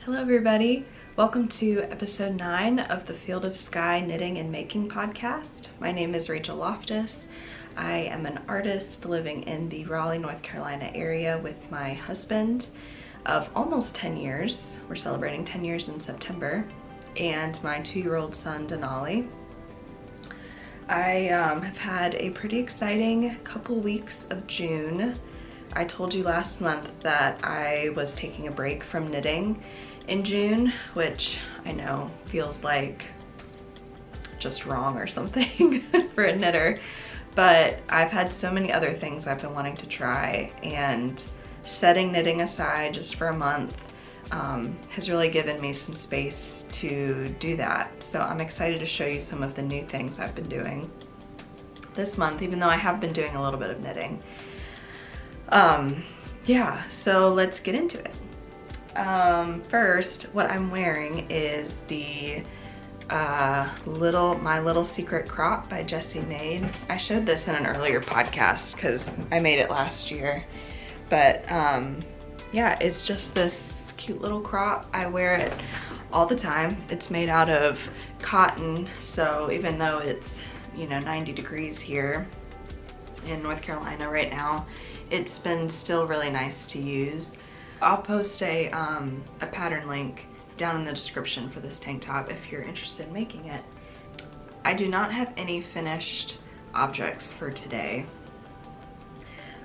Hello everybody, welcome to episode 9 of the Field of Skye Knitting and Making podcast. My name is Rachel Loftus. I am an artist living in the Raleigh, North Carolina area with my husband of almost 10 years. We're celebrating 10 years in September, and my 2-year-old son Denali. I have had a pretty exciting couple weeks of June. I told you last month that I was taking a break from knitting in June, which I know feels like just wrong or something for a knitter, but I've had so many other things I've been wanting to try, and setting knitting aside just for a month has really given me some space to do that. So I'm excited to show you some of the new things I've been doing this month, even though I have been doing a little bit of knitting. Yeah, so let's get into it. First, what I'm wearing is the My Little Secret Crop by Jessie Maed. I showed this in an earlier podcast because I made it last year, but yeah, it's just this cute little crop. I wear it all the time. It's made out of cotton, so even though it's 90 degrees here in North Carolina right now, it's been still really nice to use. I'll post a pattern link down in the description for this tank top if you're interested in making it. I do not have any finished objects for today.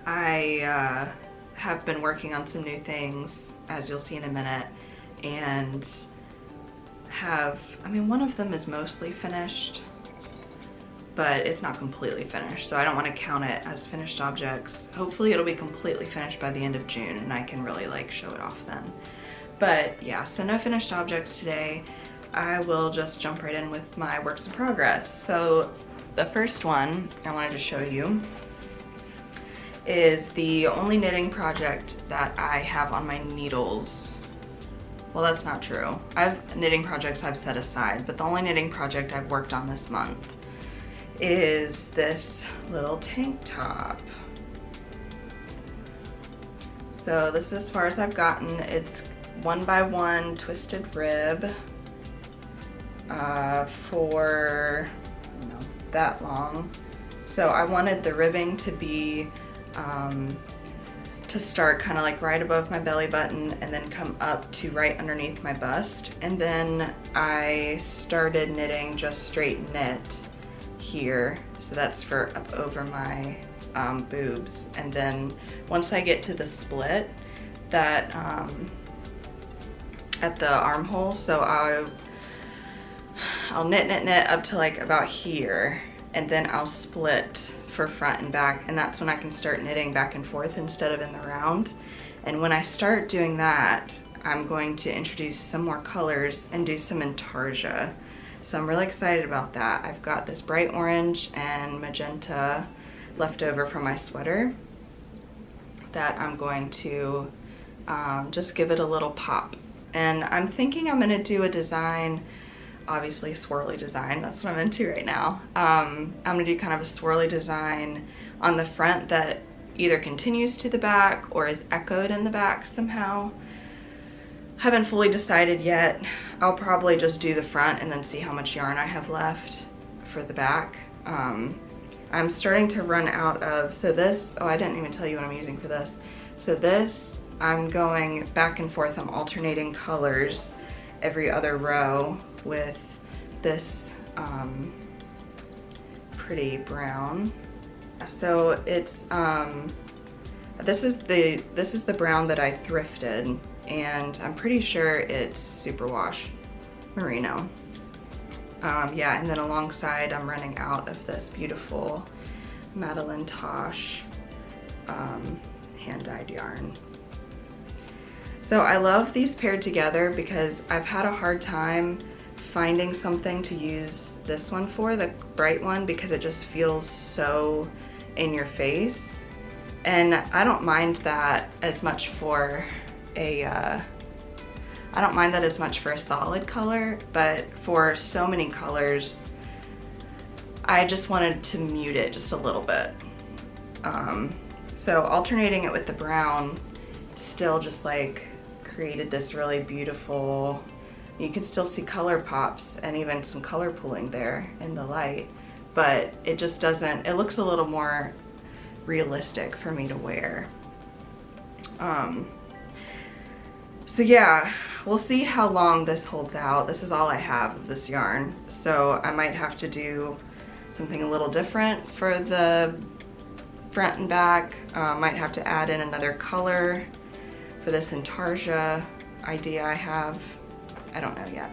I have been working on some new things, as you'll see in a minute, and one of them is mostly finished, but it's not completely finished, so I don't want to count it as finished objects. Hopefully it'll be completely finished by the end of June and I can really show it off then. But yeah, so no finished objects today. I will just jump right in with my works in progress. So the first one I wanted to show you is the only knitting project that I have on my needles. Well, that's not true. I have knitting projects I've set aside, but the only knitting project I've worked on this month is this little tank top. So this is as far as I've gotten. It's 1x1 twisted rib for that long. So I wanted the ribbing to be to start kind of right above my belly button and then come up to right underneath my bust, and then I started knitting just straight knit here, so that's for up over my boobs. And then once I get to the split that at the armhole, so I'll knit up to about here, and then I'll split for front and back, and that's when I can start knitting back and forth instead of in the round. And when I start doing that, I'm going to introduce some more colors and do some intarsia. So I'm really excited about that. I've got this bright orange and magenta left over from my sweater that I'm going to just give it a little pop. And I'm thinking I'm gonna do a design, obviously a swirly design, that's what I'm into right now. I'm gonna do kind of a swirly design on the front that either continues to the back or is echoed in the back somehow. Haven't fully decided yet. I'll probably just do the front and then see how much yarn I have left for the back. I'm starting to run out of, so this, I didn't even tell you what I'm using for this. So this, I'm going back and forth, I'm alternating colors every other row with this pretty brown. So it's, this is the brown that I thrifted, and I'm pretty sure it's superwash merino. Yeah, and then alongside I'm running out of this beautiful Madeline Tosh hand-dyed yarn. So I love these paired together because I've had a hard time finding something to use this one for, the bright one, because it just feels so in your face. And I don't mind that as much for a solid color, but for so many colors, I just wanted to mute it just a little bit. So alternating it with the brown still just created this really beautiful, you can still see color pops and even some color pooling there in the light, but it just doesn't, it looks a little more realistic for me to wear. So yeah, we'll see how long this holds out. This is all I have of this yarn, so I might have to do something a little different for the front and back. Might have to add in another color for this intarsia idea I have. I don't know yet.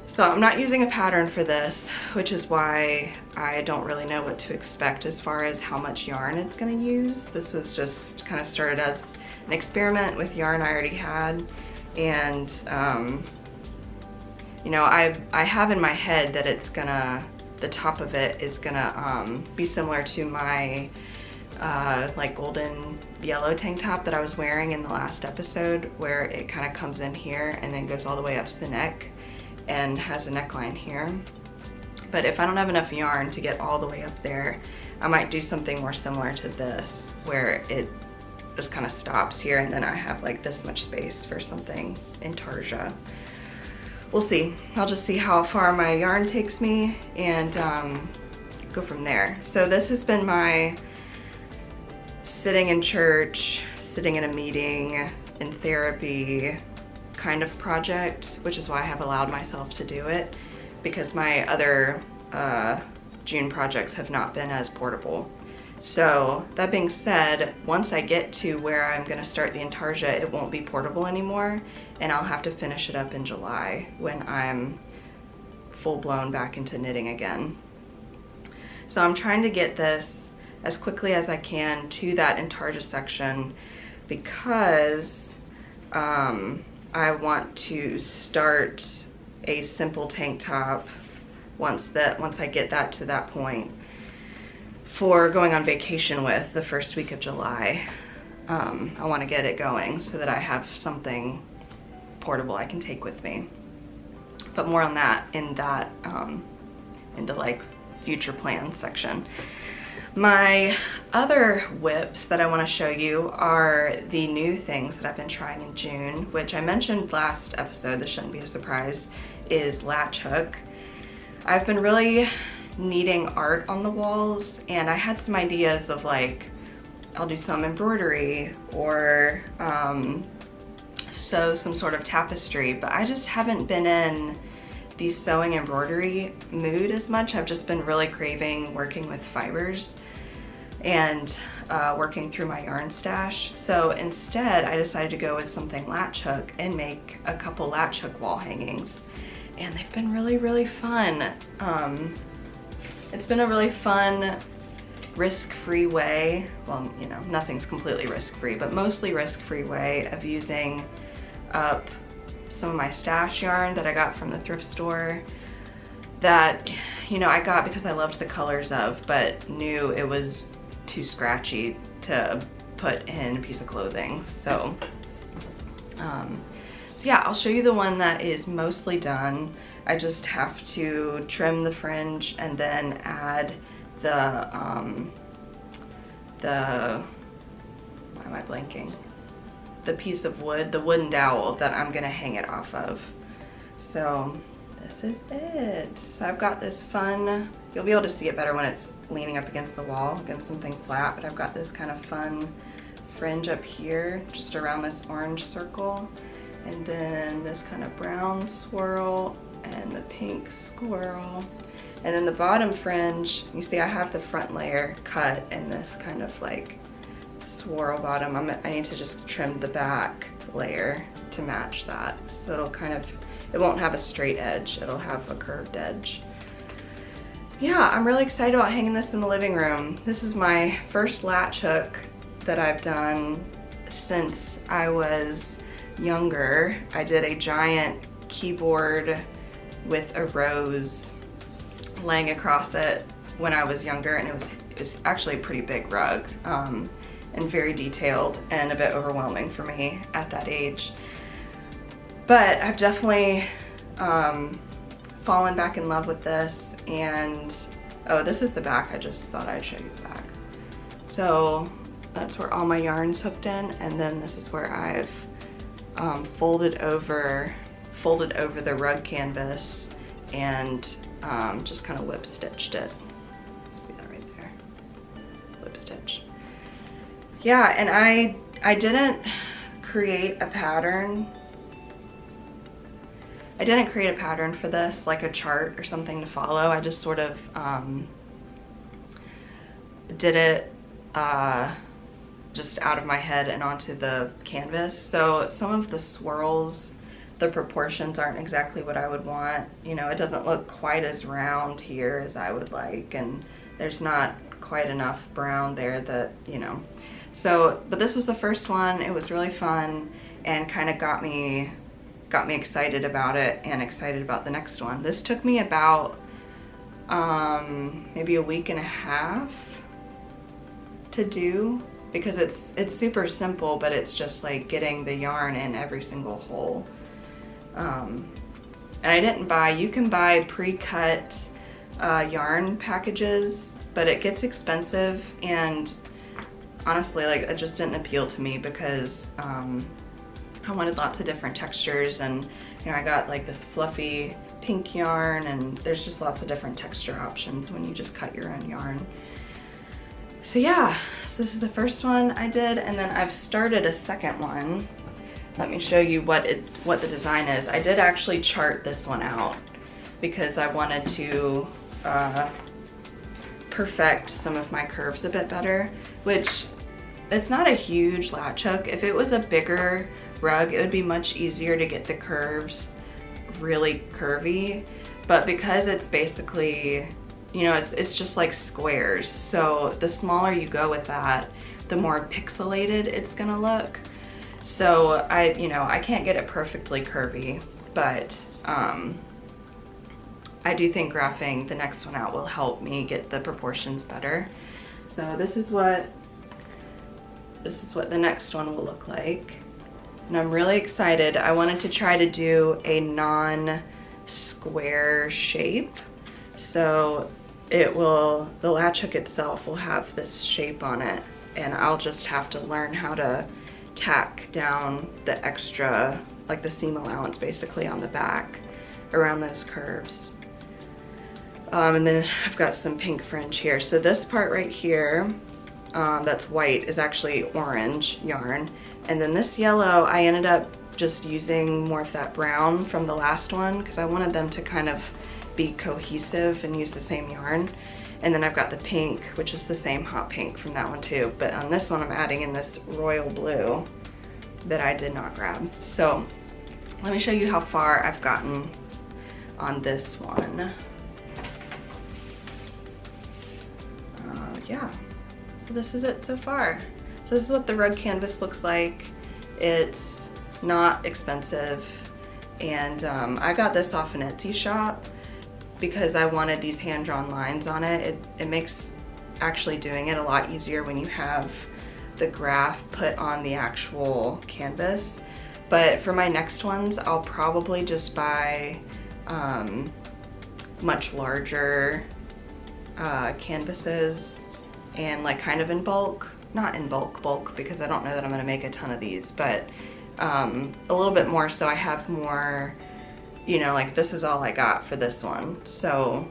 So I'm not using a pattern for this, which is why I don't really know what to expect as far as how much yarn it's gonna use. This was just kind of started as an experiment with yarn I already had, and you know, I have in my head that it's gonna, the top of it is gonna be similar to my like golden yellow tank top that I was wearing in the last episode, where it kind of comes in here and then goes all the way up to the neck and has a neckline here. But if I don't have enough yarn to get all the way up there, I might do something more similar to this, where it just kind of stops here and then I have like this much space for something intarsia. We'll see. I'll just see how far my yarn takes me and go from there. So this has been my sitting in church, sitting in a meeting, in therapy kind of project, which is why I have allowed myself to do it, because my other June projects have not been as portable. So that being said, once I get to where I'm gonna start the intarsia, it won't be portable anymore, and I'll have to finish it up in July when I'm full blown back into knitting again. So I'm trying to get this as quickly as I can to that intarsia section, because I want to start a simple tank top once I get that to that point, for going on vacation with the first week of July. I want to get it going so that I have something portable I can take with me. But more on that in the like future plans section. My other whips that I want to show you are the new things that I've been trying in June, which I mentioned last episode, this shouldn't be a surprise, is latch hook. I've been really needing art on the walls, and I had some ideas of like, I'll do some embroidery or sew some sort of tapestry, but I just haven't been in the sewing embroidery mood as much. I've just been really craving working with fibers and working through my yarn stash. So instead I decided to go with something latch hook and make a couple latch hook wall hangings, and they've been really, really fun. It's been a really fun, risk-free way, well, you know, nothing's completely risk-free, but mostly risk-free way of using up some of my stash yarn that I got from the thrift store that, you know, I got because I loved the colors of, but knew it was too scratchy to put in a piece of clothing. So yeah, I'll show you the one that is mostly done. I just have to trim the fringe and then add the why am I blanking? The piece of wood, the wooden dowel that I'm gonna hang it off of. So this is it. So I've got this fun, you'll be able to see it better when it's leaning up against the wall, against something flat, but I've got this kind of fun fringe up here, just around this orange circle, and then this kind of brown swirl and the pink swirl. And then the bottom fringe, you see I have the front layer cut in this kind of like swirl bottom. I need to just trim the back layer to match that. So it'll kind of, it won't have a straight edge, it'll have a curved edge. Yeah, I'm really excited about hanging this in the living room. This is my first latch hook that I've done since I was younger. I did a giant keyboard with a rose laying across it when I was younger, and it was actually a pretty big rug, and very detailed and a bit overwhelming for me at that age. But I've definitely fallen back in love with this, and oh, this is the back. I just thought I'd show you the back. So that's where all my yarn's hooked in, and then this is where I've folded over the rug canvas and just kind of whip stitched it. See that right there? Whip stitch. Yeah, and I didn't create a pattern. I didn't create a pattern for this, like a chart or something to follow. I just sort of did it just out of my head and onto the canvas. So some of the swirls, the proportions aren't exactly what I would want. You know, it doesn't look quite as round here as I would like, and there's not quite enough brown there that, you know. So, but this was the first one. It was really fun and kind of got me excited about it and excited about the next one. This took me about maybe a week and a half to do, because it's super simple, but it's just like getting the yarn in every single hole. And I didn't buy, you can buy pre-cut yarn packages, but it gets expensive, and honestly, like, it just didn't appeal to me because I wanted lots of different textures, and you know, I got like this fluffy pink yarn, and there's just lots of different texture options when you just cut your own yarn. So yeah, so this is the first one I did, and then I've started a second one. Let me show you what the design is. I did actually chart this one out because I wanted to perfect some of my curves a bit better, which it's not a huge latch hook. If it was a bigger rug, it would be much easier to get the curves really curvy, but because it's basically, you know, it's just like squares, so the smaller you go with that, the more pixelated it's gonna look. So I can't get it perfectly curvy, but I do think graphing the next one out will help me get the proportions better. So this is what the next one will look like. And I'm really excited. I wanted to try to do a non-square shape. So the latch hook itself will have this shape on it, and I'll just have to learn how to tack down the extra, like the seam allowance basically on the back around those curves. And then I've got some pink fringe here. So this part right here, that's white, is actually orange yarn. And then this yellow, I ended up just using more of that brown from the last one because I wanted them to kind of be cohesive and use the same yarn. And then I've got the pink, which is the same hot pink from that one too. But on this one, I'm adding in this royal blue that I did not grab. So let me show you how far I've gotten on this one. Yeah, so this is it so far. So this is what the rug canvas looks like. It's not expensive, and I got this off an Etsy shop because I wanted these hand-drawn lines on it. It makes actually doing it a lot easier when you have the graph put on the actual canvas. But for my next ones, I'll probably just buy much larger canvases, and like kind of in bulk, not in bulk because I don't know that I'm gonna make a ton of these, but a little bit more so I have more, you know, like this is all I got for this one. So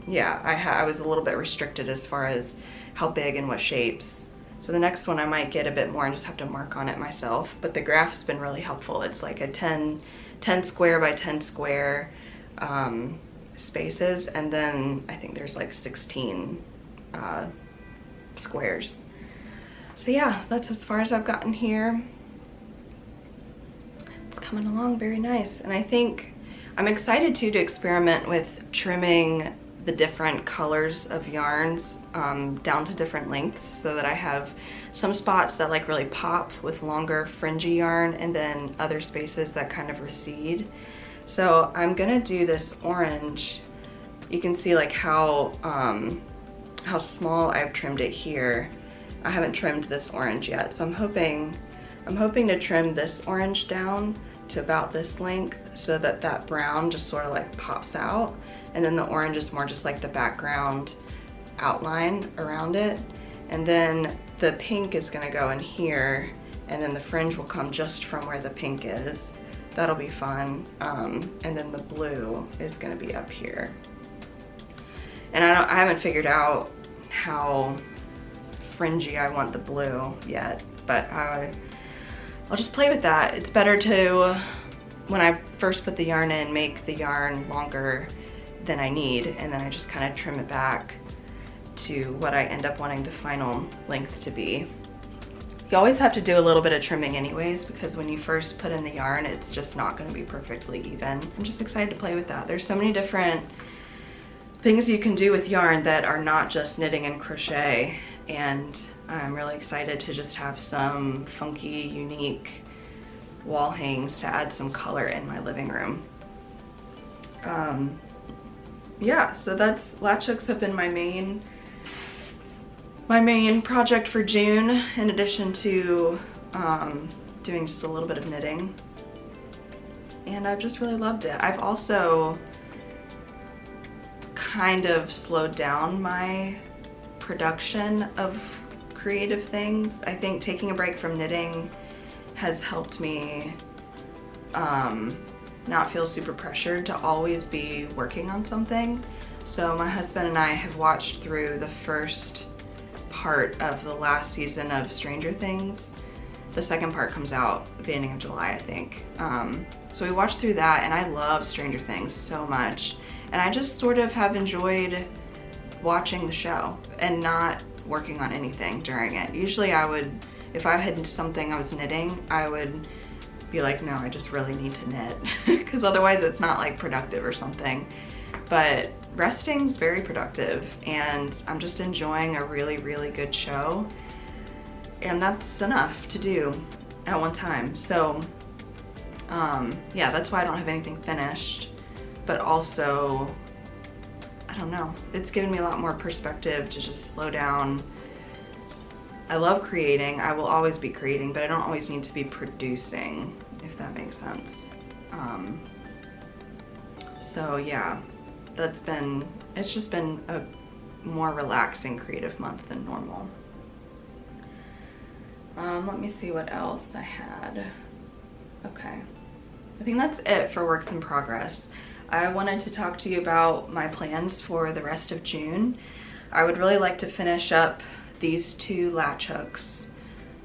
yeah, I was a little bit restricted as far as how big and what shapes. So the next one I might get a bit more and just have to mark on it myself, but the graph's been really helpful. It's like a 10 square by 10 square spaces, and then I think there's like 16 squares. So yeah, that's as far as I've gotten here. It's coming along very nice, and I think I'm excited too to experiment with trimming the different colors of yarns down to different lengths, so that I have some spots that like really pop with longer fringy yarn, and then other spaces that kind of recede. So I'm gonna do this orange. You can see like how small I've trimmed it here. I haven't trimmed this orange yet, so I'm hoping to trim this orange down to about this length so that that brown just sort of like pops out, and then the orange is more just like the background outline around it. And then the pink is gonna go in here, and then the fringe will come just from where the pink is. That'll be fun. And then the blue is gonna be up here. And I haven't figured out how fringy I want the blue yet, but I'll just play with that. It's better to, when I first put the yarn in, make the yarn longer than I need, and then I just kind of trim it back to what I end up wanting the final length to be. You always have to do a little bit of trimming anyways, because when you first put in the yarn, it's just not going to be perfectly even. I'm just excited to play with that. There's so many different things you can do with yarn that are not just knitting and crochet, and I'm really excited to just have some funky, unique wall hangs to add some color in my living room. Yeah, so that's, latch hooks have been my main project for June, in addition to doing just a little bit of knitting. And I've just really loved it. I've also kind of slowed down my production of creative things. I think taking a break from knitting has helped me not feel super pressured to always be working on something. So my husband and I have watched through the first part of the last season of Stranger Things. The second part comes out at the beginning of July, I think. So we watched through that, and I love Stranger Things so much. And I just sort of have enjoyed watching the show and not working on anything during it. Usually I would, if I had something I was knitting, I would be like, no, I just really need to knit, because otherwise it's not like productive or something. But resting's very productive, and I'm just enjoying a really, really good show, and that's enough to do at one time. So yeah, that's why I don't have anything finished, but also, I don't know, it's given me a lot more perspective to just slow down. I love creating, I will always be creating, but I don't always need to be producing, if that makes sense. So yeah, it's just been a more relaxing creative month than normal. Let me see what else I had. Okay, I think that's it for works in progress. I wanted to talk to you about my plans for the rest of June. I would really like to finish up these 2 latch hooks.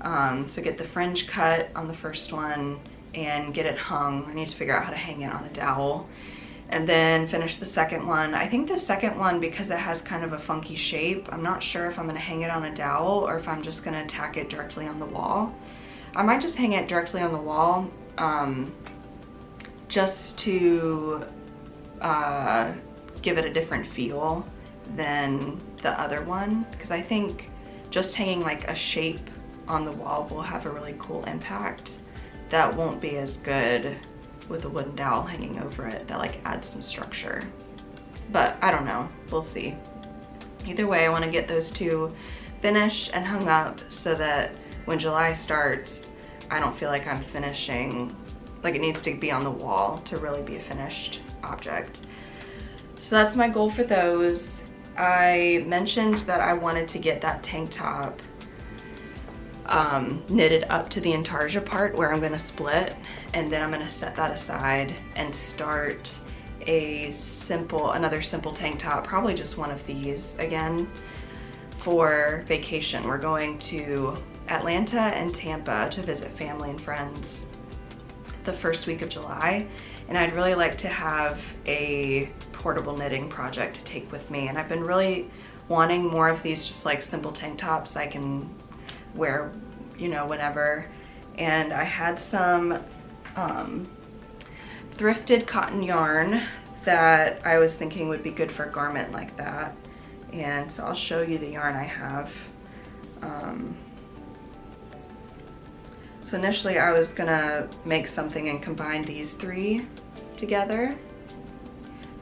So get the fringe cut on the first one and get it hung. I need to figure out how to hang it on a dowel. And then finish the second one. I think the second one, because it has kind of a funky shape, I'm not sure if I'm gonna hang it on a dowel or if I'm just gonna tack it directly on the wall. I might just hang it directly on the wall, just to give it a different feel than the other one, because I think just hanging like a shape on the wall will have a really cool impact that won't be as good with a wooden dowel hanging over it that like adds some structure. But I don't know, we'll see. Either way, I want to get those 2 finished and hung up so that when July starts, I don't feel like I'm finishing, like it needs to be on the wall to really be a finished object. So that's my goal for those. I mentioned that I wanted to get that tank top knitted up to the intarsia part where I'm gonna split, and then I'm gonna set that aside and start another simple tank top, probably just one of these again, for vacation. We're going to Atlanta and Tampa to visit family and friends the first week of July, and I'd really like to have a portable knitting project to take with me. And I've been really wanting more of these just like simple tank tops I can wear, you know, whenever. And I had some thrifted cotton yarn that I was thinking would be good for a garment like that. And so I'll show you the yarn I have. So initially I was gonna make something and combine these 3 together.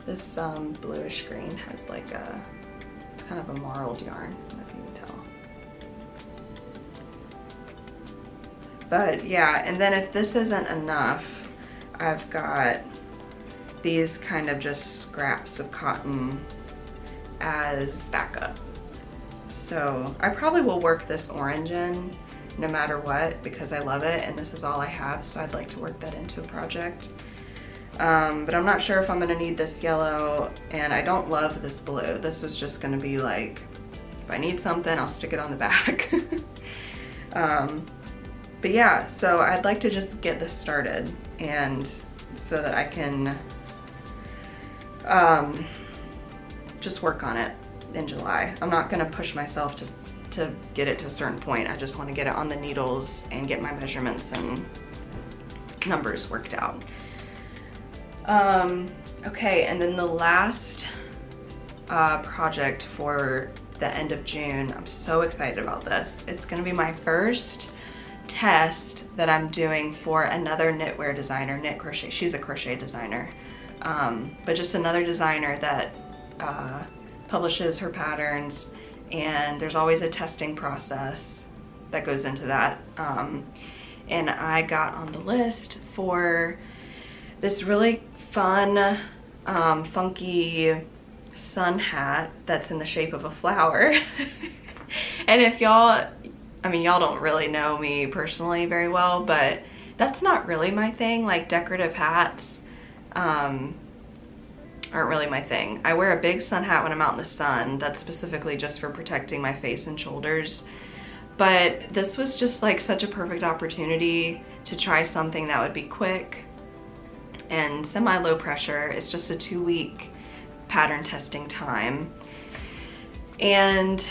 This bluish green has like it's kind of a marled yarn, I don't know if you can tell. But yeah, and then if this isn't enough, I've got these kind of just scraps of cotton as backup. So I probably will work this orange in no matter what because I love it and this is all I have, so I'd like to work that into a project. But I'm not sure if I'm gonna need this yellow, and I don't love this blue. This was just gonna be like, if I need something, I'll stick it on the back. But yeah, so I'd like to just get this started, and so that I can just work on it in July. I'm not gonna push myself to get it to a certain point. I just wanna get it on the needles and get my measurements and numbers worked out. Okay, and then the last project for the end of June, I'm so excited about this. It's gonna be my first test that I'm doing for another knitwear designer, Knit Crochet. She's a crochet designer, but just another designer that publishes her patterns, and there's always a testing process that goes into that. And I got on the list for this really fun, funky sun hat that's in the shape of a flower. And if y'all, I mean, y'all don't really know me personally very well, but that's not really my thing. Like, decorative hats aren't really my thing. I wear a big sun hat when I'm out in the sun. That's specifically just for protecting my face and shoulders. But this was just like such a perfect opportunity to try something that would be quick and semi-low pressure. It's just a 2-week pattern testing time, and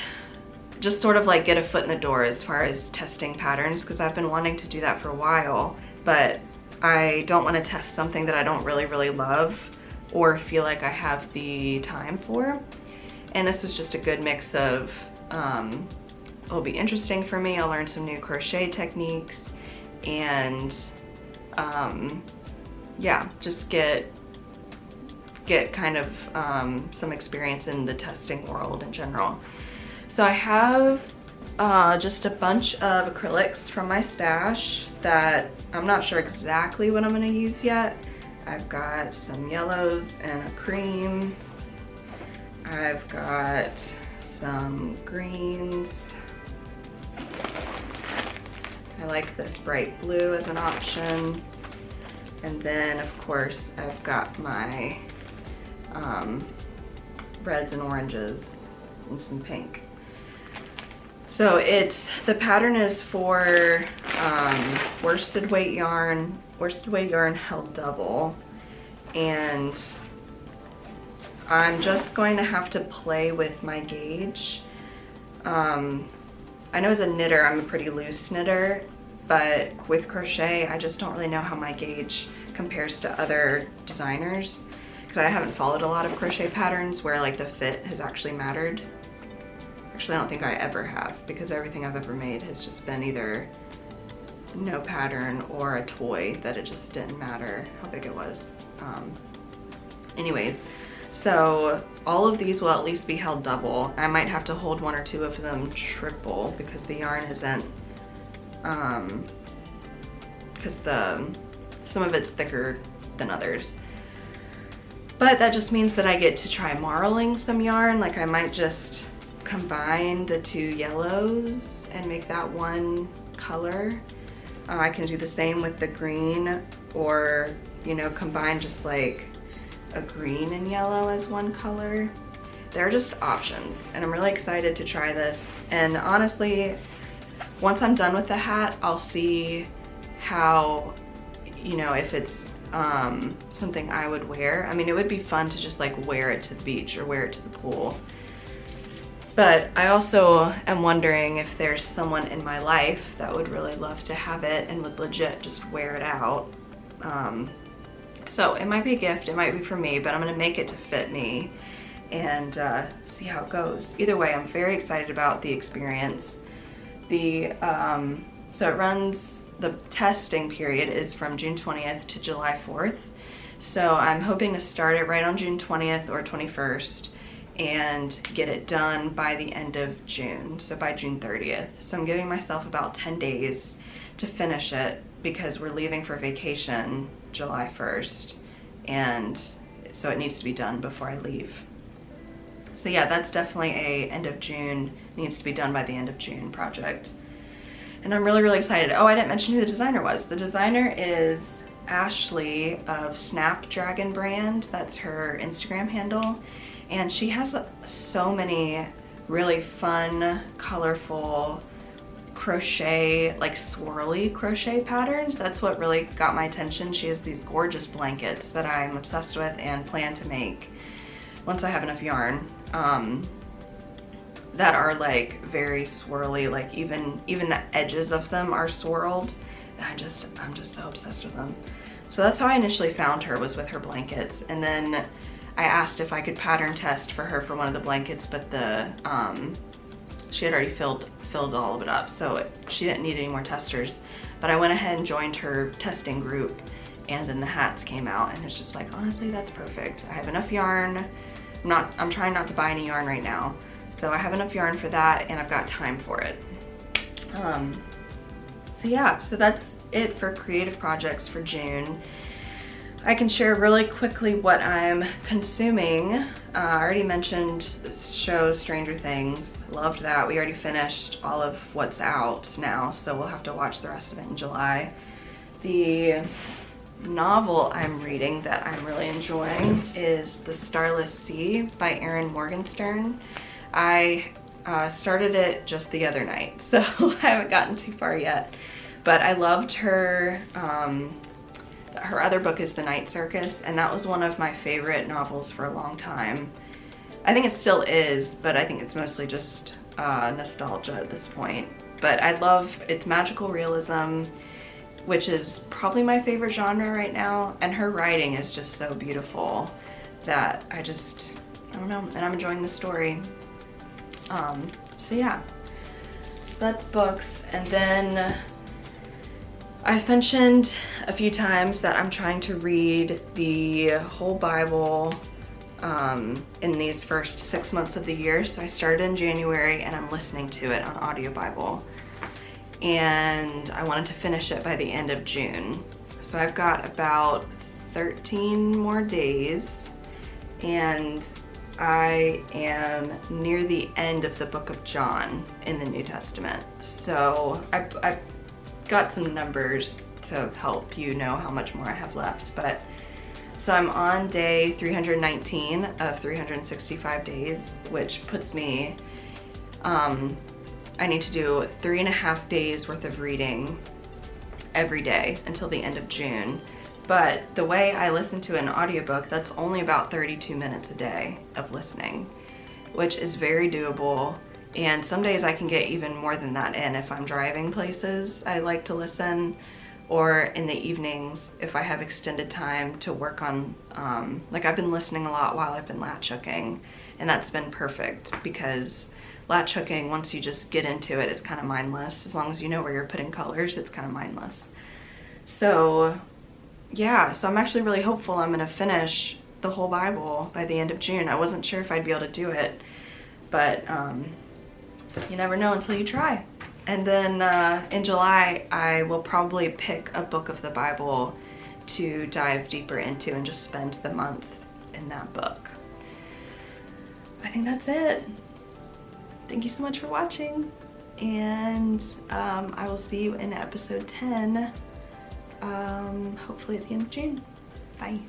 just sort of like get a foot in the door as far as testing patterns, because I've been wanting to do that for a while, but I don't want to test something that I don't really love or feel like I have the time for. And this was just a good mix of, it'll be interesting for me. I'll learn some new crochet techniques, and yeah, just get kind of some experience in the testing world in general. So I have just a bunch of acrylics from my stash that I'm not sure exactly what I'm gonna use yet. I've got some yellows and a cream. I've got some greens. I like this bright blue as an option. And then, of course, I've got my reds and oranges and some pink. So the pattern is for worsted weight yarn held double, and I'm just going to have to play with my gauge. I know as a knitter, I'm a pretty loose knitter, but with crochet, I just don't really know how my gauge compares to other designers, because I haven't followed a lot of crochet patterns where like the fit has actually mattered. Actually, I don't think I ever have, because everything I've ever made has just been either no pattern or a toy that it just didn't matter how big it was. Anyways, so all of these will at least be held double. I might have to hold 1 or 2 of them triple because the yarn isn't, because some of it's thicker than others. But that just means that I get to try marling some yarn. Like, I might just combine the 2 yellows and make that one color. I can do the same with the green, or, you know, combine just like a green and yellow as one color. There are just options, and I'm really excited to try this. And honestly, once I'm done with the hat, I'll see how, you know, if it's something I would wear. I mean, it would be fun to just like wear it to the beach or wear it to the pool. But I also am wondering if there's someone in my life that would really love to have it and would legit just wear it out. So it might be a gift, it might be for me, but I'm gonna make it to fit me and see how it goes. Either way, I'm very excited about the experience. So it runs, the testing period is from June 20th to July 4th. So I'm hoping to start it right on June 20th or 21st and get it done by the end of June, so by June 30th. So I'm giving myself about 10 days to finish it, because we're leaving for vacation July 1st, and so it needs to be done before I leave. So yeah, that's definitely a end of June, needs to be done by the end of June project. and I'm really, really excited. Oh, I didn't mention who the designer was. The designer is Ashley of Snapdragon brand. That's her Instagram handle. And she has so many really fun, colorful crochet, like swirly crochet patterns. That's what really got my attention. She has these gorgeous blankets that I'm obsessed with and plan to make once I have enough yarn, that are like very swirly, like even the edges of them are swirled. And I'm just so obsessed with them. So that's how I initially found her, was with her blankets. And then I asked if I could pattern test for her for one of the blankets, but the she had already filled all of it up, so she didn't need any more testers. But I went ahead and joined her testing group, and then the hats came out, and it's just like, honestly, that's perfect. I have enough yarn. I'm trying not to buy any yarn right now, so I have enough yarn for that, and I've got time for it. So yeah, so that's it for creative projects for June. I can share really quickly what I'm consuming. I already mentioned the show Stranger Things. Loved that. We already finished all of what's out now, so we'll have to watch the rest of it in July. The novel I'm reading that I'm really enjoying is The Starless Sea by Erin Morgenstern. I started it just the other night, so I haven't gotten too far yet. But I loved her. Her other book is The Night Circus, and that was one of my favorite novels for a long time. I think it still is, but I think it's mostly just nostalgia at this point. But I love its magical realism, which is probably my favorite genre right now, and her writing is just so beautiful that I don't know, and I'm enjoying the story. So yeah, so that's books. And then I've mentioned a few times that I'm trying to read the whole Bible in these first 6 months of the year. So I started in January, and I'm listening to it on Audio Bible. And I wanted to finish it by the end of June. So I've got about 13 more days, and I am near the end of the book of John in the New Testament. So I've got some numbers to help you know how much more I have left. But so I'm on day 319 of 365 days, which puts me, I need to do 3.5 days worth of reading every day until the end of June. But the way I listen to an audiobook, that's only about 32 minutes a day of listening, which is very doable. And some days I can get even more than that in if I'm driving places. I like to listen, or in the evenings if I have extended time to work on, like I've been listening a lot while I've been latch hooking, and that's been perfect because latch hooking, once you just get into it, it's kind of mindless. As long as you know where you're putting colors, it's kind of mindless. So yeah, so I'm actually really hopeful I'm gonna finish the whole Bible by the end of June. I wasn't sure if I'd be able to do it, but you never know until you try. And then in July, I will probably pick a book of the Bible to dive deeper into and just spend the month in that book. I think that's it. Thank you so much for watching, and I will see you in episode 10, hopefully at the end of June. Bye.